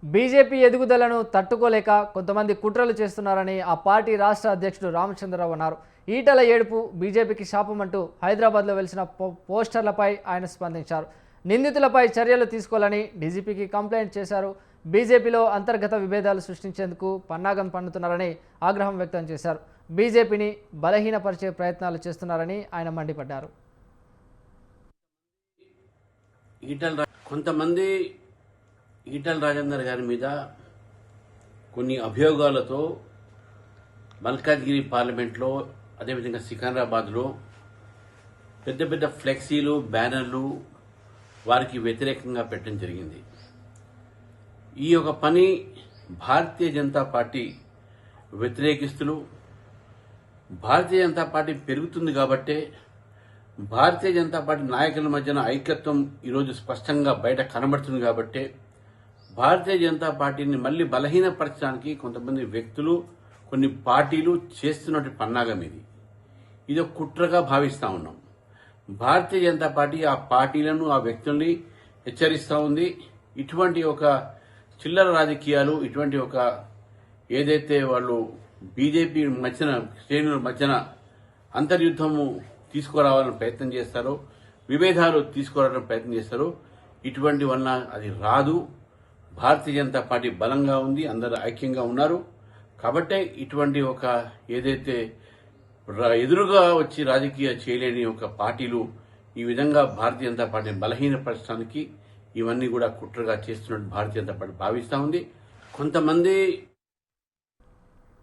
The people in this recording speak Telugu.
బీజేపీ ఎదుగుదలను తట్టుకోలేక కొంతమంది కుట్రలు చేస్తున్నారని ఆ పార్టీ రాష్ట్ర అధ్యక్షుడు రామచంద్రరావు అన్నారు. ఈటల ఏడుపు బీజేపీకి శాపమంటూ హైదరాబాద్లో వెలిసిన పోస్టర్లపై ఆయన స్పందించారు. నిందితులపై చర్యలు తీసుకోవాలని డీజీపీకి కంప్లైంట్ చేశారు. బీజేపీలో అంతర్గత విభేదాలు సృష్టించేందుకు పన్నాగం పన్నుతున్నారని ఆగ్రహం వ్యక్తం చేశారు. బీజేపీని బలహీనపరిచే ప్రయత్నాలు చేస్తున్నారని ఆయన మండిపడ్డారు. కొంతమంది ఈటల రాజేందర్ గారి మీద కొన్ని అభియోగాలతో మల్కాజ్గిరి పార్లమెంట్లో అదేవిధంగా సికింద్రాబాద్లో పెద్ద పెద్ద ఫ్లెక్సీలు బ్యానర్లు వారికి వ్యతిరేకంగా పెట్టడం జరిగింది. ఈ యొక్క పని భారతీయ జనతా పార్టీ వ్యతిరేకిస్తులు భారతీయ జనతా పార్టీ పెరుగుతుంది కాబట్టే భారతీయ జనతా పార్టీ నాయకుల మధ్యన ఐక్యత్వం ఈరోజు స్పష్టంగా బయట కనబడుతుంది కాబట్టే భారతీయ జనతా పార్టీని మళ్లీ బలహీనపరచడానికి కొంతమంది వ్యక్తులు కొన్ని పార్టీలు చేస్తున్నటువంటి పన్నాగం ఇది ఒక కుట్రగా భావిస్తా ఉన్నాం. భారతీయ జనతా పార్టీ ఆ పార్టీలను ఆ వ్యక్తుల్ని హెచ్చరిస్తూ ఉంది. ఇటువంటి ఒక చిల్లర రాజకీయాలు, ఇటువంటి ఒక ఏదైతే వాళ్ళు బీజేపీ మధ్యన శ్రేణుల మధ్యన అంతర్యుద్ధము తీసుకురావాలని ప్రయత్నం చేస్తారో, విభేదాలు తీసుకురావాలని ప్రయత్నం చేస్తారో, ఇటువంటి వలన అది రాదు. భారతీయ జనతా పార్టీ బలంగా ఉంది, అందరూ ఐక్యంగా ఉన్నారు. కాబట్టే ఇటువంటి ఒక ఏదైతే ఎదురుగా వచ్చి రాజకీయ చేయలేని ఒక పార్టీలు ఈ విధంగా భారతీయ జనతా పార్టీని బలహీనపరచడానికి ఇవన్నీ కూడా కుట్రగా చేస్తున్నట్టు భారతీయ జనతా పార్టీ భావిస్తా ఉంది. కొంతమంది